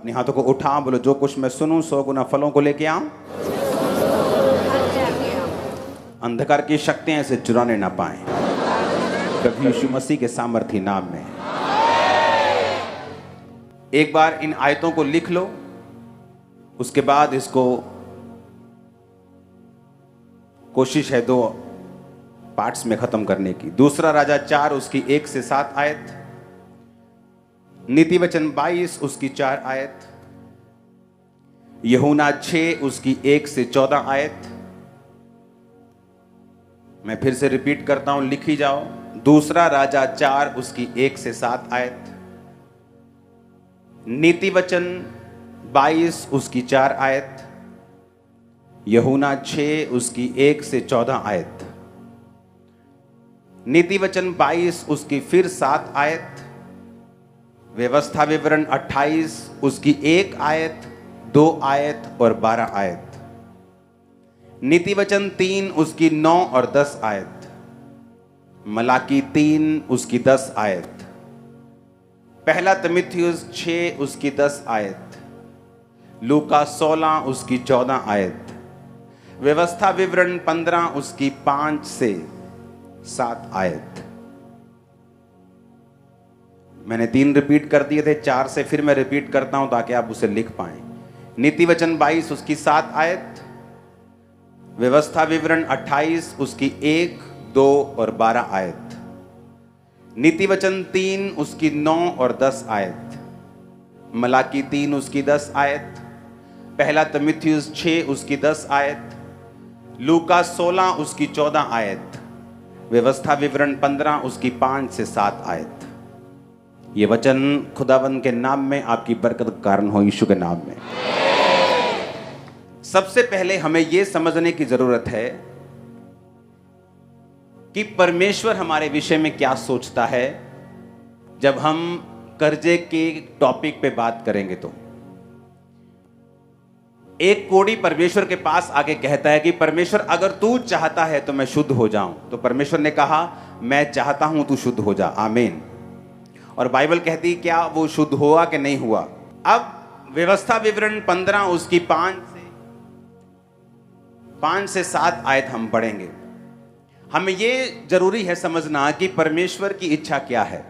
अपने हाथों को उठा, बोलो जो कुछ मैं सुनूं 100 गुना फलों को लेके आऊं। अंधकार की शक्तियां इसे चुराने ना पाएं, प्रभु यीशु मसीह के सामर्थी नाम में। एक बार इन आयतों को लिख लो, उसके बाद इसको कोशिश है 2 पार्ट्स में खत्म करने की। दूसरा राजा 4 उसकी 1 से 7 आयत, नीति वचन 22 उसकी 4 आयत, यूहन्ना 6 उसकी 1 से 14 आयत। मैं फिर से रिपीट करता हूं, लिखी जाओ। दूसरा राजा 4 उसकी 1 से 7 आयत, नीति वचन 22 उसकी 4 आयत, यूहन्ना 6 उसकी 1 से 14 आयत, नीति वचन 22 उसकी फिर 7 आयत, व्यवस्था विवरण 28 उसकी 1 आयत, 2 आयत और 12 आयत, नीति वचन 3 उसकी 9 और 10 आयत, मलाकी 3 उसकी 10 आयत, पहला तीमुथियुस 6 उसकी 10 आयत, लूका 16 उसकी 14 आयत, व्यवस्था विवरण 15 उसकी 5 से 7 आयत। मैंने 3 रिपीट कर दिए थे, 4 से फिर मैं रिपीट करता हूं ताकि आप उसे लिख पाएं। नीति वचन 22 उसकी 7 आयत, व्यवस्था विवरण 28 उसकी 1, 2 और 12 आयत, नीति वचन 3 उसकी 9 और 10 आयत, मलाकी 3 उसकी 10 आयत, पहला तीमुथियुस 6 उसकी 10 आयत, लूका 16 उसकी 14 आयत, व्यवस्था विवरण 15 उसकी 5 से 7 आयत। ये वचन खुदावंद के नाम में आपकी बरकत का कारण हो, यीशु के नाम में। सबसे पहले हमें यह समझने की जरूरत है कि परमेश्वर हमारे विषय में क्या सोचता है। जब हम कर्जे के टॉपिक पे बात करेंगे तो एक कोढ़ी परमेश्वर के पास आके कहता है कि परमेश्वर अगर तू चाहता है तो मैं शुद्ध हो जाऊं। तो परमेश्वर ने कहा मैं चाहता हूं तू शुद्ध हो जा, आमीन। और बाइबल कहती क्या वो शुद्ध हुआ कि नहीं हुआ। अब व्यवस्था विवरण 15 उसकी 5 से 7 आयत हम पढ़ेंगे। हमें यह जरूरी है समझना कि परमेश्वर की इच्छा क्या है।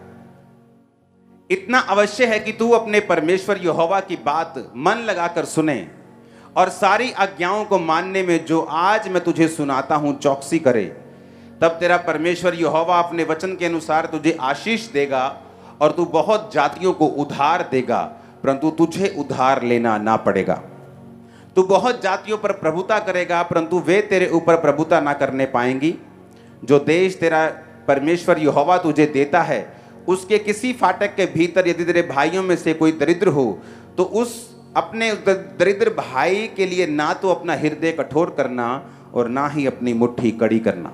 इतना अवश्य है कि तू अपने परमेश्वर यहोवा की बात मन लगाकर सुने और सारी आज्ञाओं को मानने में जो आज मैं तुझे सुनाता हूं चौकसी करे। तब तेरा परमेश्वर यहोवा अपने वचन के अनुसार तुझे आशीष देगा और तू बहुत जातियों को उधार देगा, परंतु तुझे उधार लेना ना पड़ेगा। तू बहुत जातियों पर प्रभुता करेगा, परंतु वे तेरे ऊपर प्रभुता ना करने पाएंगी। जो देश तेरा परमेश्वर यहोवा तुझे देता है उसके किसी फाटक के भीतर यदि तेरे भाइयों में से कोई दरिद्र हो तो उस अपने दरिद्र भाई के लिए ना तो अपना हृदय कठोर करना और ना ही अपनी मुट्ठी कड़ी करना।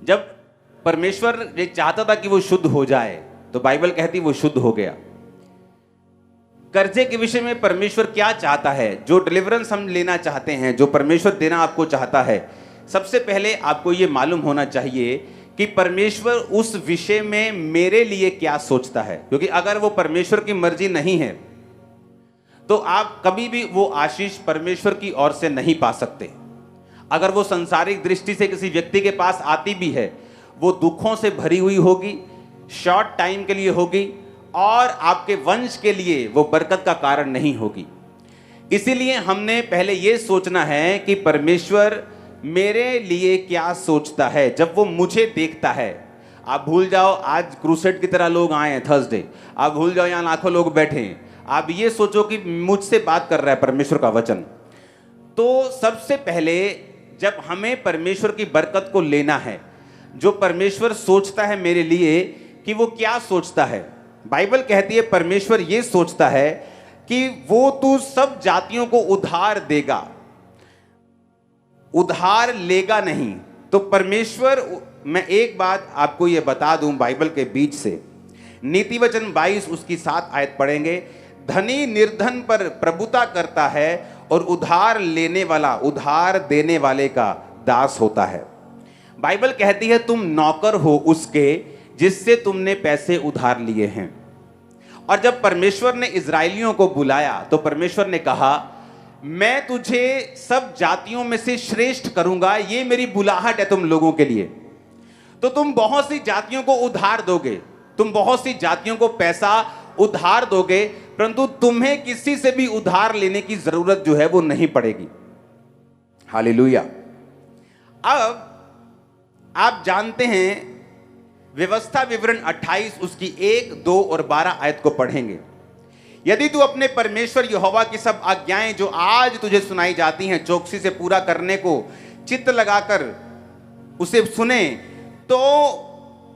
जब परमेश्वर ये चाहता था कि वो शुद्ध हो जाए तो बाइबल कहती वो शुद्ध हो गया। कर्जे के विषय में परमेश्वर क्या चाहता है, जो डिलीवरेंस हम लेना चाहते हैं, जो परमेश्वर देना आपको चाहता है, सबसे पहले आपको ये मालूम होना चाहिए कि परमेश्वर उस विषय में मेरे लिए क्या सोचता है। क्योंकि अगर वो परमेश्वर की मर्जी नहीं है तो आप कभी भी वो आशीष परमेश्वर की ओर से नहीं पा सकते। अगर वो संसारिक दृष्टि से किसी व्यक्ति के पास आती भी है वो दुखों से भरी हुई होगी, शॉर्ट टाइम के लिए होगी और आपके वंश के लिए वो बरकत का कारण नहीं होगी। इसीलिए हमने पहले ये सोचना है कि परमेश्वर मेरे लिए क्या सोचता है। जब वो मुझे देखता है, आप भूल जाओ आज क्रूसेड की तरह लोग आए हैं थर्सडे, आप भूल जाओ यहाँ लाखों लोग बैठे हैं, आप ये सोचो कि मुझसे बात कर रहा है परमेश्वर का वचन। तो सबसे पहले जब हमें परमेश्वर की बरकत को लेना है, जो परमेश्वर सोचता है मेरे लिए कि वो क्या सोचता है। बाइबल कहती है परमेश्वर ये सोचता है कि वो तू सब जातियों को उधार देगा, उधार लेगा नहीं। तो परमेश्वर, मैं एक बात आपको ये बता दूं बाइबल के बीच से, नीति वचन 22 उसकी 7 आयत पढ़ेंगे। धनी निर्धन पर प्रभुता करता है और उधार लेने वाला उधार देने वाले का दास होता है। बाइबल कहती है तुम नौकर हो उसके जिससे तुमने पैसे उधार लिए हैं और जब परमेश्वर ने इजराइलियों को बुलाया तो परमेश्वर ने कहा, मैं तुझे सब जातियों में से श्रेष्ठ करूंगा, ये मेरी बुलाहट है तुम लोगों के लिए। तो तुम बहुत सी जातियों को उधार दोगे, तुम बहुत सी जातियों को पैसा उधार दोगे, परंतु तुम्हें किसी से भी उधार लेने की जरूरत जो है वो नहीं पड़ेगी। हालेलुया। अब आप जानते हैं, व्यवस्था विवरण 28 उसकी 1, 2 और 12 आयत को पढ़ेंगे। यदि तू अपने परमेश्वर यहोवा की सब आज्ञाएं जो आज तुझे सुनाई जाती हैं चौकसी से पूरा करने को चित्त लगाकर उसे सुने, तो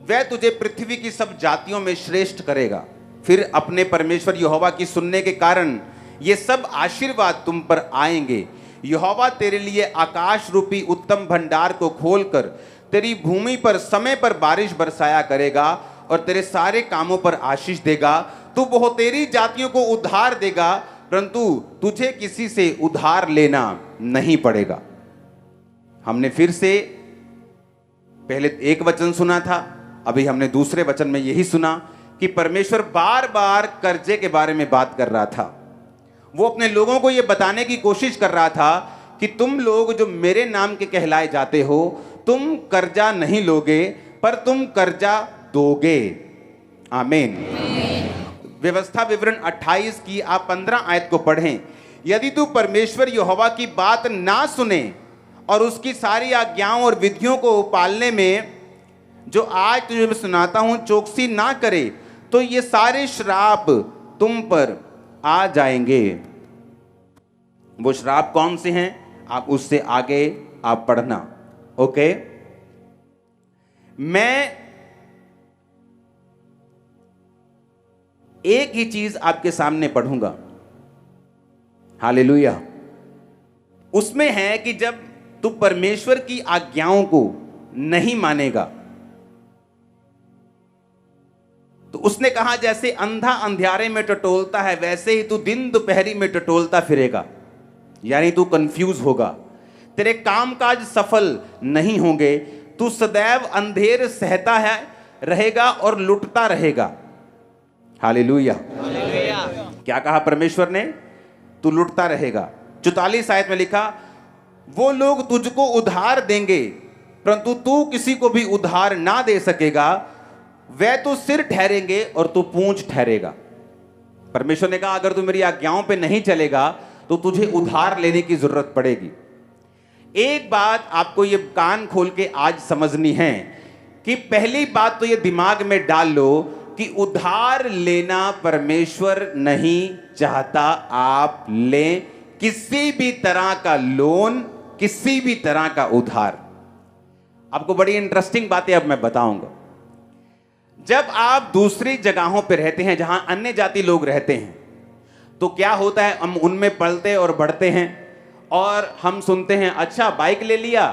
वह तुझे पृथ्वी की सब जातियों में श्रेष्ठ करेगा। फिर अपने परमेश्वर यहोवा की सुनने के कारण ये सब आशीर्वाद तुम पर आएंगे। यहोवा तेरे लिए आकाश रूपी उत्तम भंडार को खोलकर तेरी भूमि पर समय पर बारिश बरसाया करेगा और तेरे सारे कामों पर आशीष देगा। तू बहुतेरी जातियों को उधार देगा, परंतु तुझे किसी से उधार लेना नहीं पड़ेगा। हमने फिर से पहले एक वचन सुना था, अभी हमने दूसरे वचन में यही सुना कि परमेश्वर बार बार कर्जे के बारे में बात कर रहा था। वो अपने लोगों को यह बताने की कोशिश कर रहा था कि तुम लोग जो मेरे नाम के कहलाए जाते हो, तुम कर्जा नहीं लोगे पर तुम कर्जा दोगे। आमीन। व्यवस्था विवरण 28 की आप 15 आयत को पढ़ें। यदि तू परमेश्वर यहोवा की बात ना सुने और उसकी सारी आज्ञाओं और विधियों को पालने में जो आज तुझे मैं सुनाता हूं चौकसी ना करे, तो ये सारे श्राप तुम पर आ जाएंगे। वो श्राप कौन से हैं, आप उससे आगे आप पढ़ना। ओके, मैं एक ही चीज आपके सामने पढ़ूंगा। हालेलुया। उसमें है कि जब तू परमेश्वर की आज्ञाओं को नहीं मानेगा तो उसने कहा जैसे अंधा अंधियारे में टटोलता है वैसे ही तू दिन दोपहरी में टटोलता फिरेगा, यानी तू कंफ्यूज होगा, तेरे कामकाज सफल नहीं होंगे, तू सदैव अंधेर सहता है रहेगा और लुटता रहेगा। हालेलुया। क्या कहा परमेश्वर ने, तू लुटता रहेगा। 44 आयत में लिखा, वो लोग तुझको उधार देंगे परंतु तू किसी को भी उधार ना दे सकेगा, वह तो सिर ठहरेंगे और तू पूंछ ठहरेगा। परमेश्वर ने कहा अगर तू मेरी आज्ञाओं पे नहीं चलेगा तो तुझे उधार लेने की जरूरत पड़ेगी। एक बात आपको ये कान खोल के आज समझनी है कि पहली बात तो ये दिमाग में डाल लो कि उधार लेना परमेश्वर नहीं चाहता आप लें, किसी भी तरह का लोन, किसी भी तरह का उधार। आपको बड़ी इंटरेस्टिंग बातें अब मैं बताऊंगा। जब आप दूसरी जगहों पर रहते हैं जहां अन्य जाति लोग रहते हैं तो क्या होता है, हम उनमें पलते और बढ़ते हैं और हम सुनते हैं अच्छा बाइक ले लिया,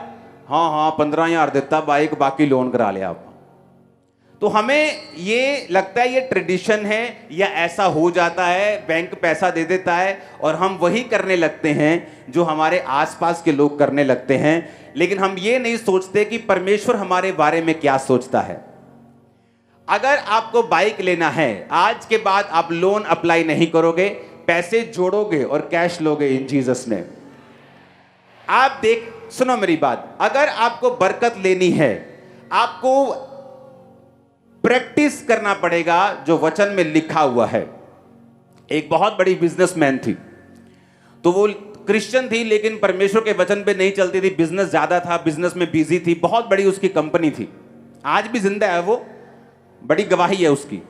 हाँ 15,000 देता बाइक, बाकी लोन करा लिया आप। तो हमें ये लगता है ये ट्रेडिशन है या ऐसा हो जाता है, बैंक पैसा दे देता है और हम वही करने लगते हैं जो हमारे आसपास के लोग करने लगते हैं। लेकिन हम ये नहीं सोचते कि परमेश्वर हमारे बारे में क्या सोचता है। अगर आपको बाइक लेना है, आज के बाद आप लोन अप्लाई नहीं करोगे, पैसे जोड़ोगे और कैश लोगे इन जीसस नेम। आप सुनो मेरी बात, अगर आपको बरकत लेनी है आपको प्रैक्टिस करना पड़ेगा जो वचन में लिखा हुआ है। एक बहुत बड़ी बिजनेसमैन थी, तो वो क्रिश्चियन थी लेकिन परमेश्वर के वचन पे नहीं चलती थी, बिजनेस ज्यादा था, बिजनेस में बिजी थी, बहुत बड़ी उसकी कंपनी थी, आज भी जिंदा है वो, बड़ी गवाही है उसकी।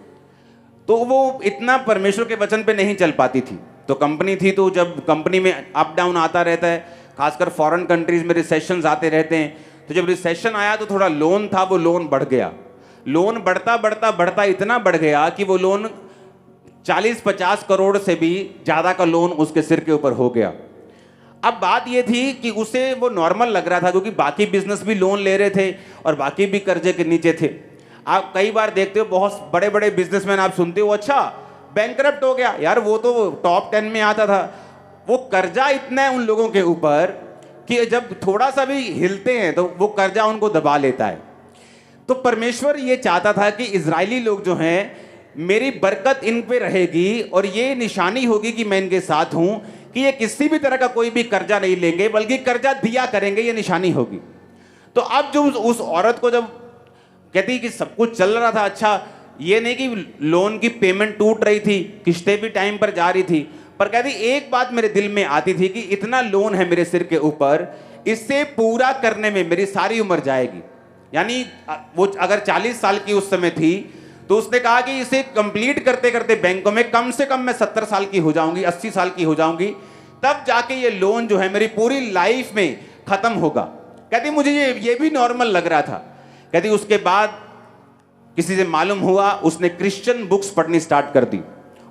तो वो इतना परमेश्वर के वचन पे नहीं चल पाती थी, तो कंपनी थी, तो जब कंपनी में अप डाउन आता रहता है, खासकर फॉरेन कंट्रीज में रिसेशन आते रहते हैं, तो जब रिसेशन आया तो थोड़ा लोन था, वो लोन बढ़ गया। लोन बढ़ता बढ़ता बढ़ता इतना बढ़ गया कि वो लोन 40-50 करोड़ से भी ज्यादा का लोन उसके सिर के ऊपर हो गया। अब बात ये थी कि उसे वो नॉर्मल लग रहा था क्योंकि बाकी बिजनेस भी लोन ले रहे थे और बाकी भी कर्जे के नीचे थे। आप कई बार देखते हो बहुत बड़े बड़े बिजनेसमैन आप सुनते हो अच्छा बैंकरप्ट हो गया, यार वो तो टॉप 10 में आता था। वो कर्जा इतना है उन लोगों के ऊपर कि जब थोड़ा सा भी हिलते हैं तो वो कर्जा उनको दबा लेता है। तो परमेश्वर ये चाहता था कि इजरायली लोग जो हैं मेरी बरकत इन पे रहेगी और ये निशानी होगी कि मैं इनके साथ हूं, कि ये किसी भी तरह का कोई भी कर्जा नहीं लेंगे बल्कि कर्जा दिया करेंगे, ये निशानी होगी। तो अब जो उस औरत को जब कहती कि सब कुछ चल रहा था अच्छा, ये नहीं कि लोन की पेमेंट टूट रही थी, किस्तें भी टाइम पर जा रही थी, पर कहती एक बात मेरे दिल में आती थी कि इतना लोन है मेरे सिर के ऊपर, इससे पूरा करने में मेरी सारी उम्र जाएगी। यानी वो अगर 40 साल की उस समय थी तो उसने कहा कि इसे कंप्लीट करते करते बैंकों में कम से कम मैं 70 साल की हो जाऊंगी, 80 साल की हो जाऊंगी, तब जाके ये लोन जो है मेरी पूरी लाइफ में खत्म होगा। कहती मुझे ये भी नॉर्मल लग रहा था। कहती उसके बाद किसी से मालूम हुआ, उसने क्रिश्चियन बुक्स पढ़नी स्टार्ट कर दी।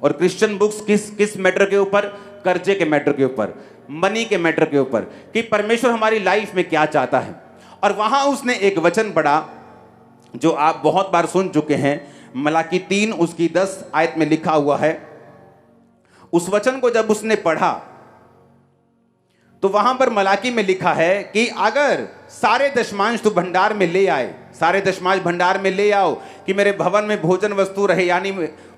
और क्रिश्चियन बुक्स किस मैटर के ऊपर? कर्जे के मैटर के ऊपर, मनी के मैटर के ऊपर, कि परमेश्वर हमारी लाइफ में क्या चाहता है। और वहां उसने एक वचन पढ़ा जो आप बहुत बार सुन चुके हैं, मलाकी 3 उसकी 10 आयत में लिखा हुआ है। उस वचन को जब उसने पढ़ा तो वहां पर मलाकी में लिखा है कि अगर सारे दशमांश तू भंडार में ले आए, सारे दशमांश भंडार में ले आओ कि मेरे भवन में भोजन वस्तु रहे, यानी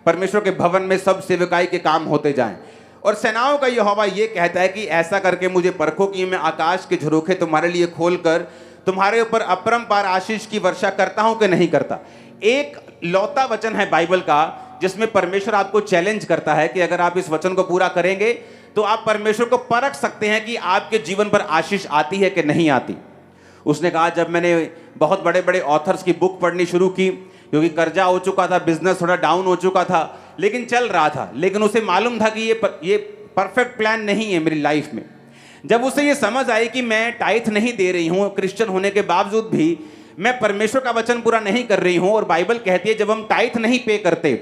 परमेश्वर के भवन में सब सेवकाई के काम होते जाएं। और सेनाओं का यहोवा ये कहता है कि ऐसा करके मुझे परखो कि मैं आकाश के झरोखे तुम्हारे लिए खोलकर तुम्हारे ऊपर अपरंपार आशीष की वर्षा करता हूं कि नहीं करता। एक लौता वचन है बाइबल का जिसमें परमेश्वर आपको चैलेंज करता है कि अगर आप इस वचन को पूरा करेंगे तो आप परमेश्वर को परख सकते हैं कि आपके जीवन पर आशीष आती है कि नहीं आती। उसने कहा जब मैंने बहुत बड़े बड़े ऑथर्स की बुक पढ़नी शुरू की, क्योंकि कर्जा हो चुका था, बिजनेस थोड़ा डाउन हो चुका था, लेकिन चल रहा था, लेकिन उसे मालूम था कि ये परफेक्ट प्लान नहीं है मेरी लाइफ में। जब उसे ये समझ आई कि मैं टाइथ नहीं दे रही हूं, क्रिश्चियन होने के बावजूद भी मैं परमेश्वर का वचन पूरा नहीं कर रही हूं, और बाइबल कहती है जब हम टाइथ नहीं पे करते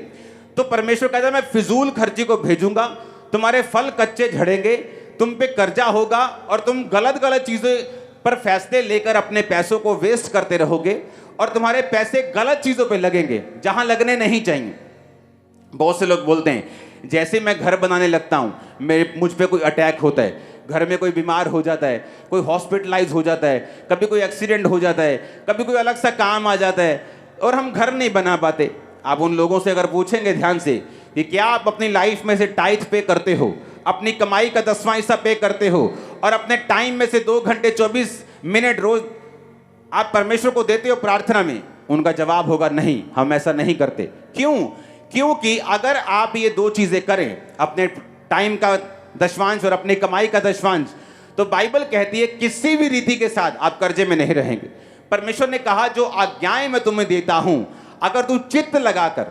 तो परमेश्वर कहता है मैं फिजूल खर्ची को भेजूंगा, तुम्हारे फल कच्चे झड़ेंगे, तुम पे कर्जा होगा और तुम गलत गलत चीजें पर फैसले लेकर अपने पैसों को वेस्ट करते रहोगे और तुम्हारे पैसे गलत चीजों पे लगेंगे जहां लगने नहीं चाहिए। बहुत से लोग बोलते हैं जैसे मैं घर बनाने लगता हूं मुझ पे कोई अटैक होता है, घर में कोई बीमार हो जाता है, कोई हॉस्पिटलाइज हो जाता है, कभी कोई एक्सीडेंट हो जाता है, कभी कोई अलग सा काम आ जाता है और हम घर नहीं बना पाते। आप उन लोगों से अगर पूछेंगे ध्यान से कि क्या आप अपनी लाइफ में से टाइथ पे करते हो, अपनी कमाई का 10वां हिस्सा पे करते हो और अपने टाइम में से 2 घंटे 24 मिनट रोज आप परमेश्वर को देते हो प्रार्थना में? उनका जवाब होगा नहीं, हम ऐसा नहीं करते। क्यों? क्योंकि अगर आप ये 2 चीजें करें, अपने टाइम का दशवांश और अपनी कमाई का दशवांश, तो बाइबल कहती है किसी भी रीति के साथ आप कर्जे में नहीं रहेंगे। परमेश्वर ने कहा जो आज्ञाएं मैं तुम्हें देता हूं, अगर तू चित्त लगाकर,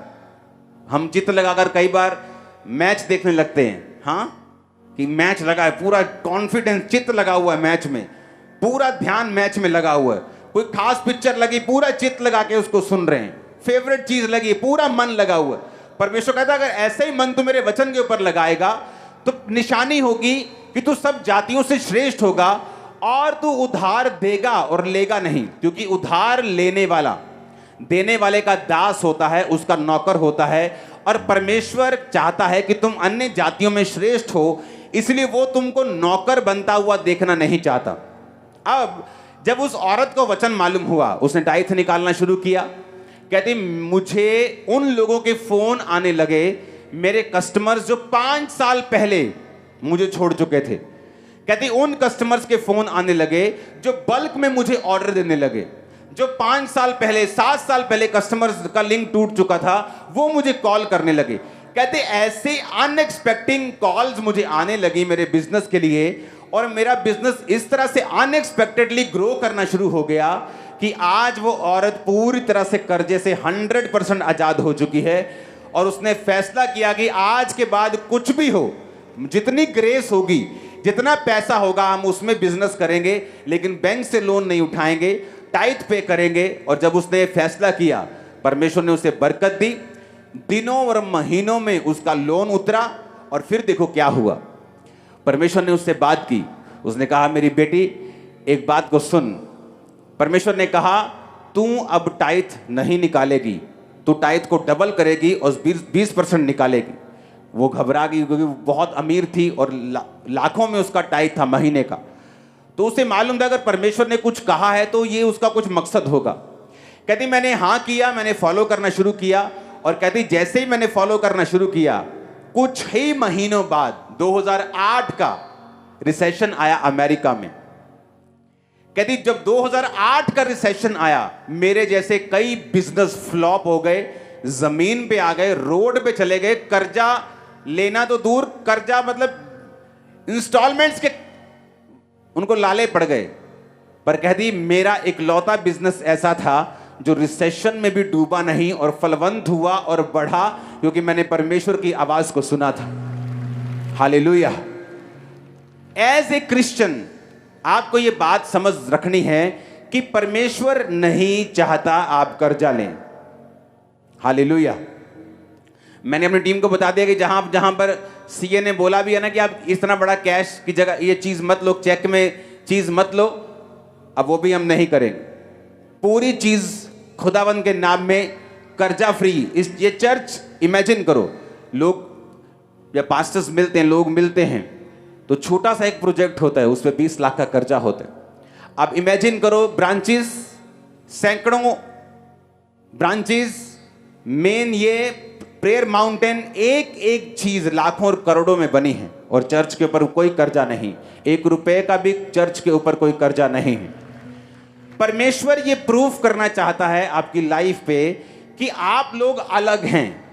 हम चित्त लगाकर कई बार मैच देखने लगते हैं, हाँ कि मैच लगा है, पूरा कॉन्फिडेंस, चित्त लगा हुआ है मैच में, पूरा ध्यान मैच में लगा हुआ है, कोई खास पिक्चर लगी पूरा चित्त लगा के उसको सुन रहे हैं, फेवरेट चीज लगी पूरा मन लगा हुआ है। परमेश्वर कहता है अगर ऐसे ही मन तू मेरे वचन के ऊपर लगाएगा तो निशानी होगी कि तू सब जातियों से श्रेष्ठ होगा और तू उधार देगा और लेगा नहीं, क्योंकि उधार लेने वाला देने वाले का दास होता है, उसका नौकर होता है। और परमेश्वर चाहता है कि तुम अन्य जातियों में श्रेष्ठ हो, इसलिए वो तुमको नौकर बनता हुआ देखना नहीं चाहता। अब जब उस औरत को वचन मालूम हुआ, उसने टाइथ निकालना शुरू किया। कहती मुझे उन लोगों के फोन आने लगे, मेरे कस्टमर्स जो 5 साल पहले मुझे छोड़ चुके थे। कहती उन कस्टमर्स के फोन आने लगे जो बल्क में मुझे ऑर्डर देने लगे, जो 5 साल पहले 7 साल पहले कस्टमर्स का लिंक टूट चुका था वो मुझे कॉल करने लगे। कहते ऐसे अनएक्सपेक्टिंग कॉल्स मुझे आने लगी मेरे बिजनेस के लिए, और मेरा बिजनेस इस तरह से अनएक्सपेक्टेडली ग्रो करना शुरू हो गया कि आज वो औरत पूरी तरह से कर्जे से 100% आजाद हो चुकी है। और उसने फैसला किया कि आज के बाद कुछ भी हो, जितनी ग्रेस होगी, जितना पैसा होगा हम उसमें बिजनेस करेंगे, लेकिन बैंक से लोन नहीं उठाएंगे, टाइथ पे करेंगे। और जब उसने फैसला किया, परमेश्वर ने उसे बरकत दी, दिनों और महीनों में उसका लोन उतरा। और फिर देखो क्या हुआ, परमेश्वर ने उससे बात की। उसने कहा मेरी बेटी एक बात को सुन, परमेश्वर ने कहा तू अब टाइथ नहीं निकालेगी, तू टाइथ को डबल करेगी और 20% निकालेगी। वो घबरा गई क्योंकि वो बहुत अमीर थी और लाखों में उसका टाइथ था महीने का। तो उसे मालूम था अगर परमेश्वर ने कुछ कहा है तो ये उसका कुछ मकसद होगा। कहती मैंने हाँ किया, मैंने फॉलो करना शुरू किया और कहती जैसे ही मैंने फॉलो करना शुरू किया, कुछ ही महीनों बाद 2008 का रिसेशन आया अमेरिका में। कहती जब 2008 का रिसेशन आया, मेरे जैसे कई बिजनेस फ्लॉप हो गए, जमीन पे आ गए, रोड पे चले गए, कर्जा लेना तो दूर, कर्जा मतलब इंस्टॉलमेंट्स के उनको लाले पड़ गए। पर कहती मेरा इकलौता बिजनेस ऐसा था जो रिसेशन में भी डूबा नहीं और फलवंत हुआ और बढ़ा, क्योंकि मैंने परमेश्वर की आवाज को सुना था। हालेलुया। एज ए क्रिश्चियन आपको यह बात समझ रखनी है कि परमेश्वर नहीं चाहता आप कर्जा लें। हालेलुया। मैंने अपनी टीम को बता दिया कि जहां पर सीए ने बोला भी है ना कि आप इतना बड़ा कैश की जगह ये चीज मत लो, चेक में चीज मत लो, अब वो भी हम नहीं करेंगे। पूरी चीज खुदावंद के नाम में कर्जा फ्री। ये चर्च इमेजिन करो, लोग या पास्टर्स मिलते हैं, लोग मिलते हैं तो छोटा सा एक प्रोजेक्ट होता है, उस पर 20 लाख का कर्जा होता है। अब इमेजिन करो ब्रांचेस, सैकड़ों ब्रांचेस, मेन ये प्रेयर माउंटेन, एक एक चीज लाखों और करोड़ों में बनी है और चर्च के ऊपर कोई कर्जा नहीं, 1 रुपए का भी चर्च के ऊपर कोई कर्जा नहीं है। परमेश्वर ये प्रूफ करना चाहता है आपकी लाइफ पे कि आप लोग अलग हैं,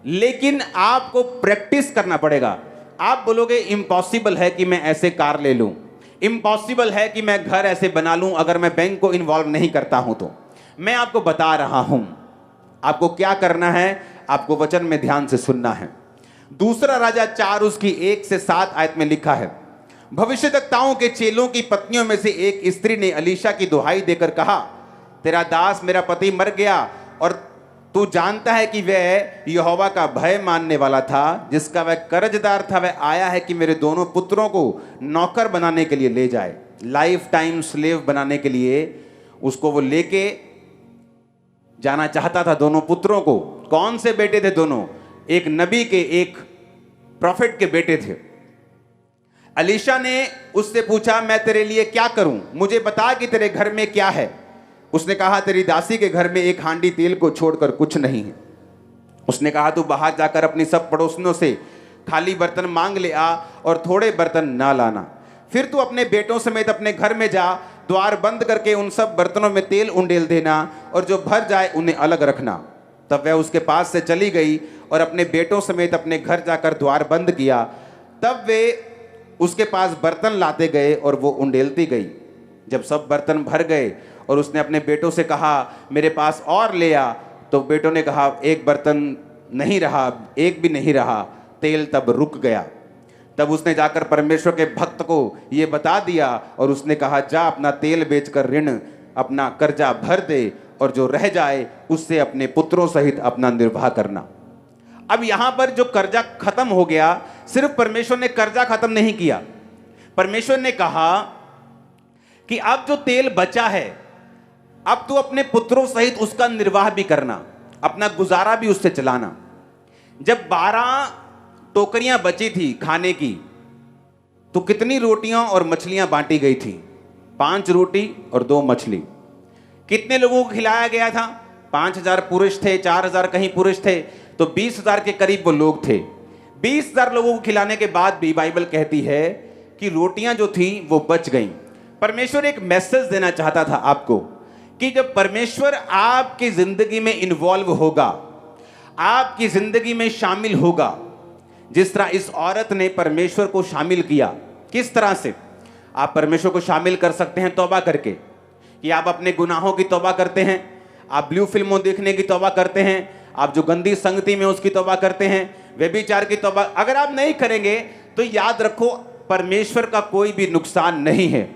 लेकिन आपको प्रैक्टिस करना पड़ेगा। आप बोलोगे इम्पॉसिबल है कि मैं ऐसे कार ले लूं, इम्पॉसिबल है कि मैं घर ऐसे बना लूं अगर मैं बैंक को इन्वॉल्व नहीं करता हूं। तो मैं आपको बता रहा हूं आपको क्या करना है, आपको वचन में ध्यान से सुनना है। दूसरा राजा 4 उसकी 1 से 7 आयत में लिखा है, भविष्यद्वक्ताओं के चेलों की पत्नियों में से एक स्त्री ने अलीशा की दुहाई देकर कहा, तेरा दास मेरा पति मर गया और तू जानता है कि वह यहोवा का भय मानने वाला था, जिसका वह कर्जदार था, वह आया है कि मेरे दोनों पुत्रों को नौकर बनाने के लिए ले जाए, लाइफ टाइम स्लेव बनाने के लिए उसको वो लेके जाना चाहता था। दोनों पुत्रों को, कौन से बेटे थे दोनों? एक नबी के, एक प्रॉफिट के बेटे थे। अलीशा ने उससे पूछा, मैं तेरे लिए क्या करूं, मुझे बता कि तेरे घर में क्या है। उसने कहा, तेरी दासी के घर में एक हांडी तेल को छोड़कर कुछ नहीं है। उसने कहा, तू बाहर जाकर अपनी सब पड़ोसियों से खाली बर्तन मांग ले आ और थोड़े बर्तन ना लाना। फिर तू अपने बेटों समेत अपने घर में जा, द्वार बंद करके उन सब बर्तनों में तेल उंडेल देना और जो भर जाए उन्हें अलग रखना। तब वह उसके पास से चली गई और अपने बेटों समेत अपने घर जाकर द्वार बंद किया। तब वे उसके पास बर्तन लाते गए और वो उंडेलती गई। जब सब बर्तन भर गए और उसने अपने बेटों से कहा, मेरे पास और ले आ, तो बेटों ने कहा, एक बर्तन नहीं रहा, एक भी नहीं रहा। तेल तब रुक गया। तब उसने जाकर परमेश्वर के भक्त को ये बता दिया और उसने कहा, जा अपना तेल बेचकर ऋण अपना कर्जा भर दे और जो रह जाए उससे अपने पुत्रों सहित अपना निर्वाह करना। अब यहां पर जो कर्जा खत्म हो गया, सिर्फ परमेश्वर ने कर्जा खत्म नहीं किया, परमेश्वर ने कहा कि अब जो तेल बचा है, अब तू अपने पुत्रों सहित उसका निर्वाह भी करना, अपना गुजारा भी उससे चलाना। जब 12 टोकरियां बची थी खाने की, तो कितनी रोटियां और मछलियां बांटी गई थी? 5 रोटी और 2 मछली। कितने लोगों को खिलाया गया था? 5000 पुरुष थे, 4000 कहीं पुरुष थे, तो 20000 के करीब वो लोग थे। 20000 लोगों को खिलाने के बाद भी बाइबल कहती है कि रोटियां जो थी वो बच गईं। परमेश्वर एक मैसेज देना चाहता था आपको कि जब परमेश्वर आपकी जिंदगी में इन्वॉल्व होगा, आपकी जिंदगी में शामिल होगा, जिस तरह इस औरत ने परमेश्वर को शामिल किया। किस तरह से आप परमेश्वर को शामिल कर सकते हैं? तौबा करके, कि आप अपने गुनाहों की तौबा करते हैं, आप ब्लू फिल्मों देखने की तौबा करते हैं, आप जो गंदी संगति में उसकी तौबा करते हैं, व्यभिचार की तौबा अगर आप नहीं करेंगे तो याद रखो परमेश्वर का कोई भी नुकसान नहीं है।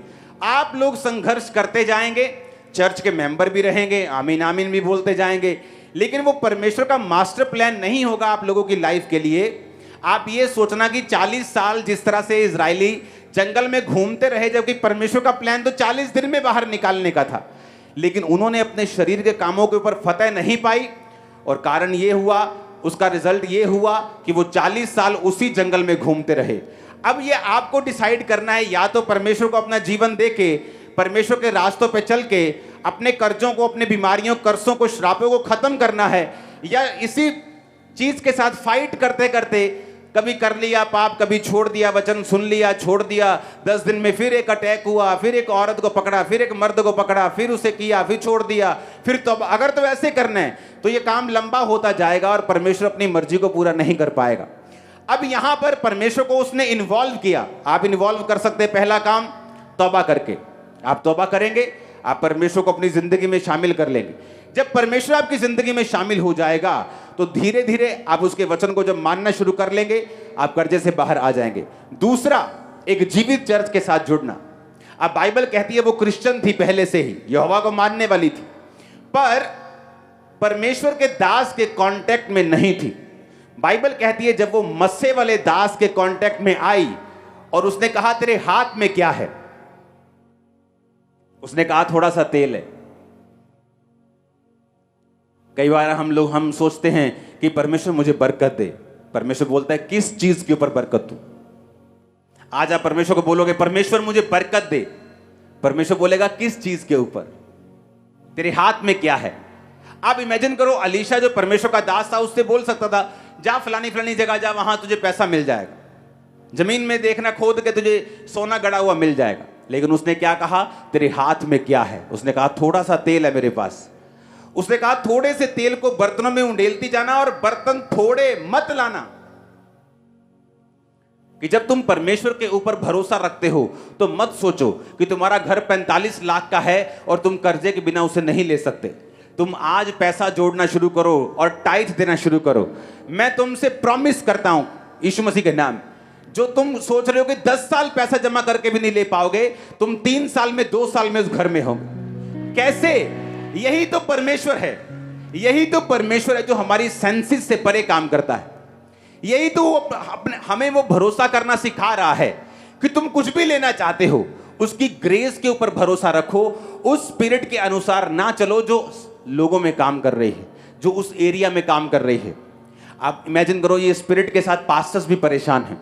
आप लोग संघर्ष करते जाएंगे, चर्च के मेंबर भी रहेंगे, आमीन आमीन भी बोलते जाएंगे, लेकिन वो परमेश्वर का मास्टर प्लान नहीं होगा आप लोगों की लाइफ के लिए। आप ये सोचना कि 40 साल जिस तरह से इजरायली जंगल में घूमते रहे, जबकि परमेश्वर का प्लान तो 40 दिन में बाहर निकालने का था, लेकिन उन्होंने अपने शरीर के कामों के ऊपर फतह नहीं पाई और कारण ये हुआ, उसका रिजल्ट ये हुआ कि वो 40 साल उसी जंगल में घूमते रहे। अब ये आपको डिसाइड करना है, या तो परमेश्वर को अपना जीवन देके, परमेश्वर के रास्तों पे चल के अपने कर्जों को, अपने बीमारियों, कर्जों को, श्रापों को खत्म करना है, या इसी चीज के साथ फाइट करते करते कभी कर लिया पाप, कभी छोड़ दिया वचन, सुन लिया छोड़ दिया, 10 दिन में फिर एक अटैक हुआ, फिर एक औरत को पकड़ा, फिर एक मर्द को पकड़ा, फिर उसे किया, फिर छोड़ दिया, फिर तो अगर तो ऐसे करना है तो ये काम लंबा होता जाएगा और परमेश्वर अपनी मर्जी को पूरा नहीं कर पाएगा। अब यहां पर परमेश्वर को उसने इन्वॉल्व किया। आप इन्वॉल्व कर सकते हैं पहला काम तौबा करके। आप तौबा करेंगे, आप परमेश्वर को अपनी जिंदगी में शामिल कर लेंगे। जब परमेश्वर आपकी जिंदगी में शामिल हो जाएगा तो धीरे धीरे आप उसके वचन को जब मानना शुरू कर लेंगे, आप कर्जे से बाहर आ जाएंगे। दूसरा, एक जीवित चर्च के साथ जुड़ना। अब बाइबल कहती है वो क्रिश्चियन थी पहले से ही, यहोवा को मानने वाली थी, पर परमेश्वर के दास के कांटेक्ट में नहीं थी। बाइबल कहती है जब वो मस्से वाले दास के कांटेक्ट में आई और उसने कहा तेरे हाथ में क्या है, उसने कहा थोड़ा सा तेल है। कई बार हम सोचते हैं कि परमेश्वर मुझे बरकत दे। परमेश्वर बोलता है किस चीज के ऊपर बरकत दूं? आज आप परमेश्वर को बोलोगे परमेश्वर मुझे बरकत दे, परमेश्वर बोलेगा किस चीज के ऊपर? तेरे हाथ में क्या है? आप इमेजिन करो, अलीशा जो परमेश्वर का दास था उससे बोल सकता था जा फलानी फलानी जगह जा, वहां तुझे पैसा मिल जाएगा, जमीन में देखना खोद के तुझे सोना गड़ा हुआ मिल जाएगा। लेकिन उसने क्या कहा? तेरे हाथ में क्या है? उसने कहा थोड़ा सा तेल है मेरे पास। उसने कहा थोड़े से तेल को बर्तनों में उंडेलती जाना और बर्तन थोड़े मत लाना। कि जब तुम परमेश्वर के ऊपर भरोसा रखते हो तो मत सोचो कि तुम्हारा घर 45 लाख का है और तुम कर्जे के बिना उसे नहीं ले सकते। तुम आज पैसा जोड़ना शुरू करो और टाइट देना शुरू करो। मैं तुमसे प्रॉमिस करता हूं यीशु मसीह के नाम, जो तुम सोच रहे हो कि 10 साल पैसा जमा करके भी नहीं ले पाओगे, तुम 3 साल में 2 साल में उस घर में होगे। कैसे? यही तो परमेश्वर है। यही तो परमेश्वर है जो हमारी सेंसेस से परे काम करता है। यही तो हमें वो भरोसा करना सिखा रहा है कि तुम कुछ भी लेना चाहते हो उसकी ग्रेस के ऊपर भरोसा रखो, उस स्पिरिट के अनुसार ना चलो जो लोगों में काम कर रही है, जो उस एरिया में काम कर रही है। आप इमेजिन करो ये स्पिरिट के साथ पास्टर्स भी परेशान हैं।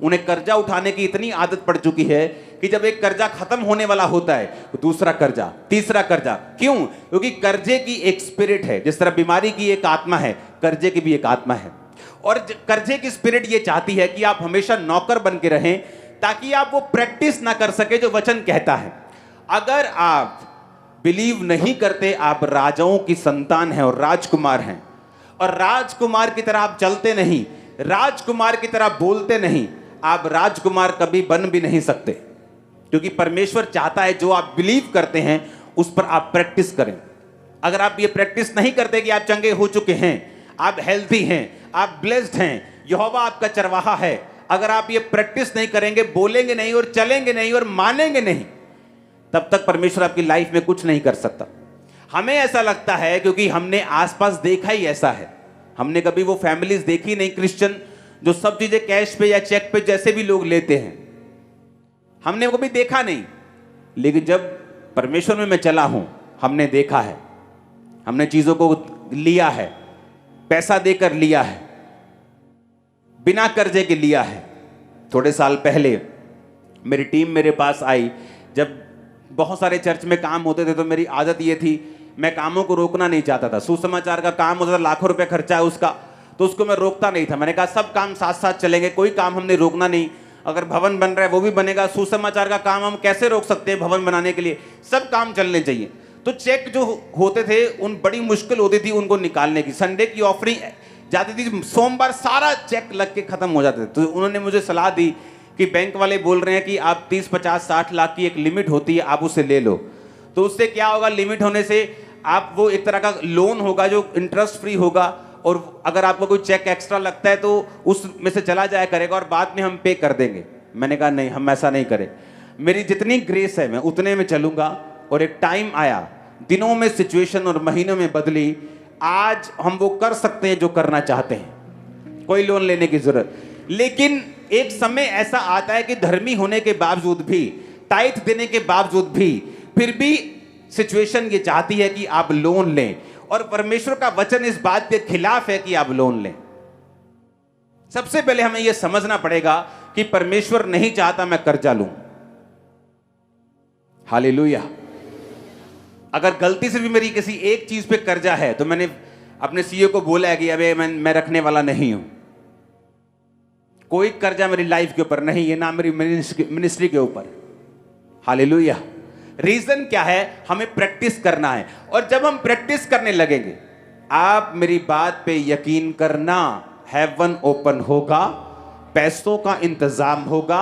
उन्हें कर्जा उठाने की इतनी आदत पड़ चुकी है कि जब एक कर्जा खत्म होने वाला होता है तो दूसरा कर्जा, तीसरा कर्जा। क्यों? क्योंकि कर्जे की एक स्पिरिट है। जिस तरह बीमारी की एक आत्मा है, कर्जे की भी एक आत्मा है। और कर्जे की स्पिरिट ये चाहती है कि आप हमेशा नौकर बन के रहें ताकि आप वो प्रैक्टिस ना कर सके जो वचन कहता है। अगर आप बिलीव नहीं करते आप राजाओं की संतान हैं और राजकुमार हैं, और राजकुमार की तरह आप चलते नहीं, राजकुमार की तरह बोलते नहीं, आप राजकुमार कभी बन भी नहीं सकते। क्योंकि परमेश्वर चाहता है जो आप बिलीव करते हैं उस पर आप प्रैक्टिस करें। अगर आप ये प्रैक्टिस नहीं करते कि आप चंगे हो चुके हैं, आप हेल्थी हैं, आप ब्लेस्ड हैं, यहोवा आपका चरवाहा है, अगर आप ये प्रैक्टिस नहीं करेंगे, बोलेंगे नहीं और चलेंगे नहीं और मानेंगे नहीं, तब तक परमेश्वर आपकी लाइफ में कुछ नहीं कर सकता। हमें ऐसा लगता है क्योंकि हमने आसपास देखा ही ऐसा है। हमने कभी वो फैमिलीज देखी नहीं क्रिश्चियन जो सब चीजें कैश पे या चेक पे जैसे भी लोग लेते हैं, हमने कभी देखा नहीं। लेकिन जब परमेश्वर में मैं चला हूं, हमने देखा है, हमने चीजों को लिया है, पैसा देकर लिया है, बिना कर्जे के लिया है। थोड़े साल पहले मेरी टीम मेरे पास आई। जब बहुत सारे चर्च में काम होते थे तो मेरी आदत ये थी, मैं कामों को रोकना नहीं चाहता था। सुसमाचार का काम होता था, लाखों रुपए खर्चा है उसका, तो उसको मैं रोकता नहीं था। मैंने कहा सब काम साथ साथ चलेंगे, कोई काम हमने रोकना नहीं। अगर भवन बन रहा है वो भी बनेगा, सुसमाचार का काम हम कैसे रोक सकते हैं भवन बनाने के लिए? सब काम चलने चाहिए। तो चेक जो होते थे उन बड़ी मुश्किल होती थी उनको निकालने की। संडे की ऑफरिंग जाती थी, सोमवार सारा चेक लग के खत्म हो जाते थे। तो उन्होंने मुझे सलाह दी कि बैंक वाले बोल रहे हैं कि आप 30, 50, 60 लाख की एक लिमिट होती है, आप उसे ले लो। तो उससे क्या होगा? लिमिट होने से आप वो एक तरह का लोन होगा जो इंटरेस्ट फ्री होगा, और अगर आपको कोई चेक एक्स्ट्रा लगता है तो उसमें से चला जाया करेगा और बाद में हम पे कर देंगे। मैंने कहा नहीं, हम ऐसा नहीं करें। मेरी जितनी ग्रेस है मैं उतने में चलूंगा। और एक टाइम आया, दिनों में सिचुएशन और महीनों में बदली। आज हम वो कर सकते हैं जो करना चाहते हैं, कोई लोन लेने की जरूरत। लेकिन एक समय ऐसा आता है कि धर्मी होने के बावजूद भी, टाइट देने के बावजूद भी, फिर भी सिचुएशन ये चाहती है कि आप लोन लें, और परमेश्वर का वचन इस बात के खिलाफ है कि आप लोन लें। सबसे पहले हमें यह समझना पड़ेगा कि परमेश्वर नहीं चाहता मैं कर्जा लूं। हालेलुया। अगर गलती से भी मेरी किसी एक चीज पे कर्जा है तो मैंने अपने सीईओ को बोला है कि अबे मैं रखने वाला नहीं हूं, कोई कर्जा मेरी लाइफ के ऊपर नहीं है, ना मेरी मिनिस्ट्री के ऊपर। हालेलुया। रीजन क्या है? हमें प्रैक्टिस करना है, और जब हम प्रैक्टिस करने लगेंगे, आप मेरी बात पे यकीन करना, हेवन ओपन होगा, पैसों का इंतजाम होगा,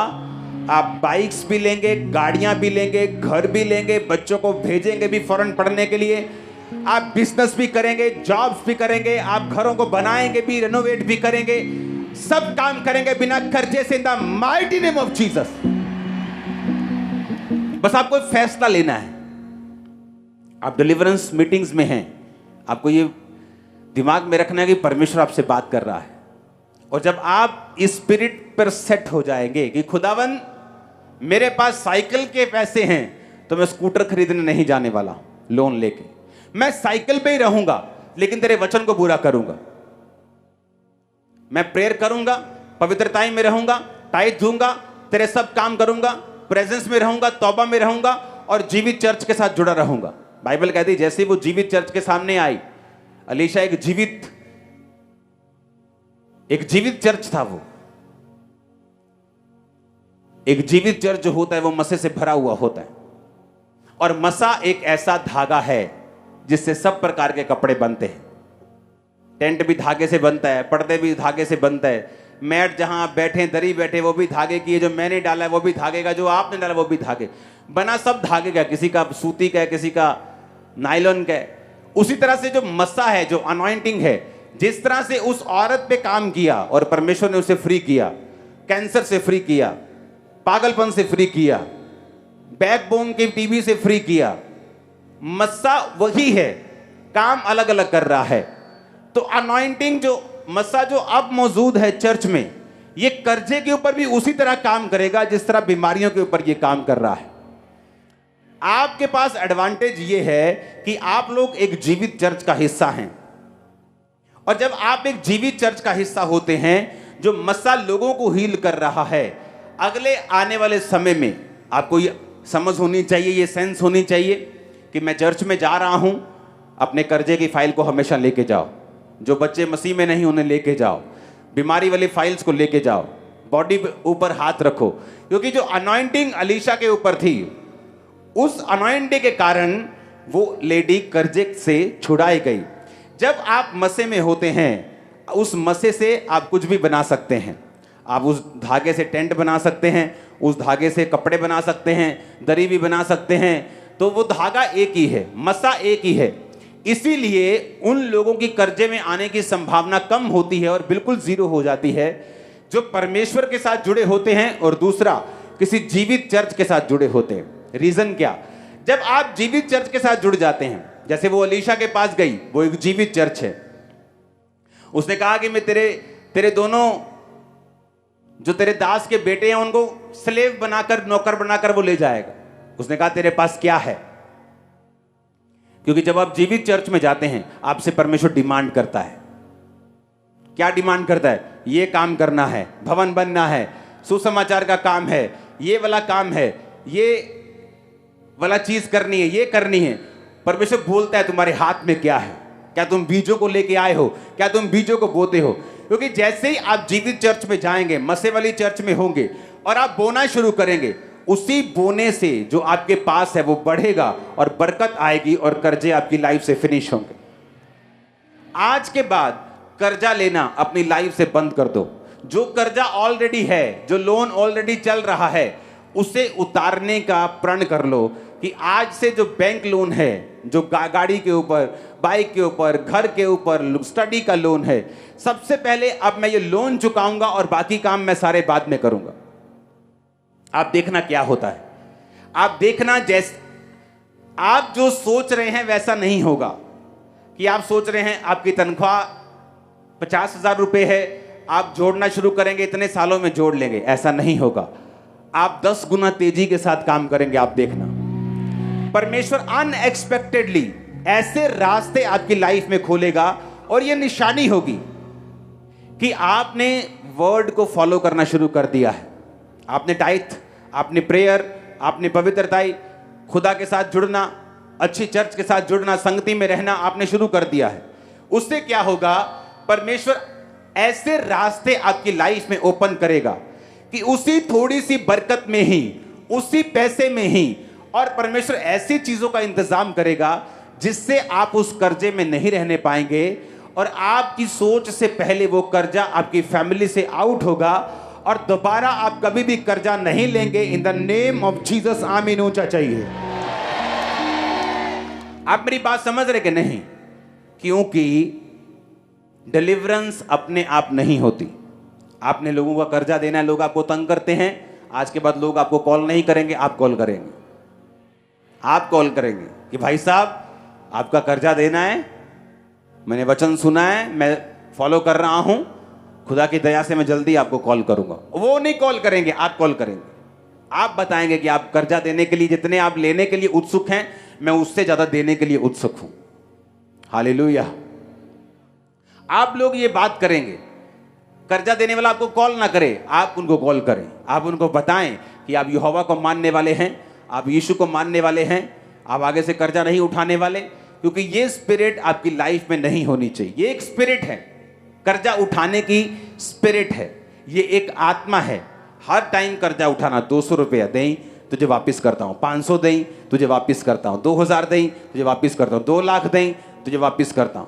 आप बाइक्स भी लेंगे, गाड़ियां भी लेंगे, घर भी लेंगे, बच्चों को भेजेंगे भी फॉरेन पढ़ने के लिए, आप बिजनेस भी करेंगे, जॉब्स भी करेंगे, आप घरों को बनाएंगे भी, रेनोवेट भी करेंगे, सब काम करेंगे बिना कर्जे से, in the mighty name of Jesus. बस आपको फैसला लेना है। आप डिलीवरेंस मीटिंग्स में हैं, आपको ये दिमाग में रखना है कि परमेश्वर आपसे बात कर रहा है, और जब आप इस स्पिरिट पर सेट हो जाएंगे कि खुदावन मेरे पास साइकिल के पैसे हैं, तो मैं स्कूटर खरीदने नहीं जाने वाला लोन लेके, मैं साइकिल पे ही रहूंगा, लेकिन तेरे वचन को पूरा करूंगा, मैं प्रेयर करूंगा, पवित्रताई में रहूंगा, टाइट दूंगा, तेरे सब काम करूंगा, प्रेजेंस में रहूंगा, तौबा में रहूंगा, और जीवित चर्च के साथ जुड़ा रहूंगा। बाइबल कहती है जैसे वो जीवित चर्च के सामने आई, अलीशा एक जीवित चर्च था। वो एक जीवित चर्च जो होता है वो मसे से भरा हुआ होता है, और मसा एक ऐसा धागा है जिससे सब प्रकार के कपड़े बनते हैं। टेंट भी धागे से बनता है, पर्दे भी धागे से बनता है, मैट जहां आप बैठे, दरी बैठे, वो भी धागे की है, जो मैंने डाला है वो भी धागे का, जो आपने डाला वो भी धागे बना, सब धागे का, किसी का सूती का है, किसी का नायलॉन का है। उसी तरह से जो मसा है, जो अनॉइंटिंग है, जिस तरह से उस औरत पे काम किया और परमेश्वर ने उसे फ्री किया, कैंसर से फ्री किया, पागलपन से फ्री किया, बैकबोन के टीबी से फ्री किया, मस्सा वही है, काम अलग अलग कर रहा है। तो अनॉइंटिंग जो मस्सा जो अब मौजूद है चर्च में, ये कर्जे के ऊपर भी उसी तरह काम करेगा जिस तरह बीमारियों के ऊपर ये काम कर रहा है। आपके पास एडवांटेज ये है कि आप लोग एक जीवित चर्च का हिस्सा हैं, और जब आप एक जीवित चर्च का हिस्सा होते हैं जो मस्सा लोगों को हील कर रहा है, अगले आने वाले समय में आपको ये समझ होनी चाहिए, ये सेंस होनी चाहिए कि मैं चर्च में जा रहा हूं, अपने कर्जे की फाइल को हमेशा लेके जाओ, जो बच्चे मसीह में नहीं उन्हें लेके जाओ, बीमारी वाली फाइल्स को लेके जाओ, बॉडी पे ऊपर हाथ रखो, क्योंकि जो अनॉइंटिंग अलीशा के ऊपर थी, उस अनॉइंटिंग के कारण वो लेडी कर्जे से छुड़ाई गई। जब आप मसे में होते हैं, उस मसे से आप कुछ भी बना सकते हैं। आप उस धागे से टेंट बना सकते हैं, उस धागे से कपड़े बना सकते हैं, दरी भी बना सकते हैं। तो वो धागा एक ही है, मसा एक ही है। इसीलिए उन लोगों की कर्जे में आने की संभावना कम होती है और बिल्कुल जीरो हो जाती है जो परमेश्वर के साथ जुड़े होते हैं, और दूसरा किसी जीवित चर्च के साथ जुड़े होते हैं। रीजन क्या? जब आप जीवित चर्च के साथ जुड़ जाते हैं, जैसे वो अलीशा के पास गई, वो एक जीवित चर्च है, उसने कहा कि मैं तेरे दोनों जो तेरे दास के बेटे हैं उनको स्लेव बनाकर, नौकर बनाकर वो ले जाएगा। उसने कहा तेरे पास क्या है? क्योंकि जब आप जीवित चर्च में जाते हैं, आपसे परमेश्वर डिमांड करता है। क्या डिमांड करता है? ये काम करना है, भवन बनना है, सुसमाचार का काम है, ये वाला काम है, ये वाला चीज करनी है, ये करनी है। परमेश्वर बोलता है तुम्हारे हाथ में क्या है? क्या तुम बीजों को लेके आए हो? क्या तुम बीजों को बोते हो? क्योंकि जैसे ही आप जीवित चर्च में जाएंगे, मसे वाली चर्च में होंगे और आप बोना शुरू करेंगे, उसी बोने से जो आपके पास है वो बढ़ेगा और बरकत आएगी और कर्जे आपकी लाइफ से फिनिश होंगे। आज के बाद कर्जा लेना अपनी लाइफ से बंद कर दो। जो कर्जा ऑलरेडी है, जो लोन ऑलरेडी चल रहा है, उसे उतारने का प्रण कर लो कि आज से जो बैंक लोन है, जो गाड़ी के ऊपर, बाइक के ऊपर, घर के ऊपर, स्टडी का लोन है, सबसे पहले अब मैं ये लोन चुकाऊंगा और बाकी काम मैं सारे बाद में करूंगा। आप देखना क्या होता है। आप देखना, जैसे आप जो सोच रहे हैं वैसा नहीं होगा। कि आप सोच रहे हैं आपकी तनख्वाह 50,000 रुपए है, आप जोड़ना शुरू करेंगे, इतने सालों में जोड़ लेंगे, ऐसा नहीं होगा। आप 10 गुना तेजी के साथ काम करेंगे। आप देखना, परमेश्वर अनएक्सपेक्टेडली ऐसे रास्ते आपकी लाइफ में खोलेगा, और यह निशानी होगी कि आपने वर्ड को फॉलो करना शुरू कर दिया है। आपने टाइथ, आपने प्रेयर, आपने पवित्रताई, खुदा के साथ जुड़ना, अच्छी चर्च के साथ जुड़ना, संगति में रहना आपने शुरू कर दिया है। उससे क्या होगा, परमेश्वर ऐसे रास्ते आपकी लाइफ में ओपन करेगा कि उसी थोड़ी सी बरकत में ही, उसी पैसे में ही, और परमेश्वर ऐसी चीजों का इंतजाम करेगा जिससे आप उस कर्जे में नहीं रहने पाएंगे, और आपकी सोच से पहले वो कर्जा आपकी फैमिली से आउट होगा और दोबारा आप कभी भी कर्जा नहीं लेंगे। In the name of Jesus, आमीन ऊंचा चाहिए। आप मेरी बात समझ रहे कि नहीं? क्योंकि डिलीवरेंस अपने आप नहीं होती। आपने लोगों का कर्जा देना है, लोग आपको तंग करते हैं, आज के बाद लोग आपको कॉल नहीं करेंगे, आप कॉल करेंगे। आप कॉल करेंगे कि भाई साहब आपका कर्जा देना है, मैंने वचन सुना है, मैं फॉलो कर रहा हूं, खुदा की दया से मैं जल्दी आपको कॉल करूंगा। वो नहीं कॉल करेंगे, आप कॉल करेंगे। आप बताएंगे कि आप कर्जा देने के लिए, जितने आप लेने के लिए उत्सुक हैं, मैं उससे ज्यादा देने के लिए उत्सुक हूं। हालेलुया। आप लोग ये बात करेंगे, कर्जा देने वाला आपको कॉल ना करे, आप उनको कॉल करें, आप उनको बताएं कि आप यहोवा को मानने वाले हैं, आप यीशु को मानने वाले हैं, आप आगे से कर्जा नहीं उठाने वाले, क्योंकि ये स्पिरिट आपकी लाइफ में नहीं होनी चाहिए। ये एक स्पिरिट है, कर्जा उठाने की स्पिरिट है, ये एक आत्मा है। हर टाइम कर्जा उठाना, 200 रुपया दें तुझे वापस करता हूं, 500 दें तुझे वापस करता हूं, 2000 दें तुझे वापस करता हूं, 2 लाख दें तुझे वापस करता हूं,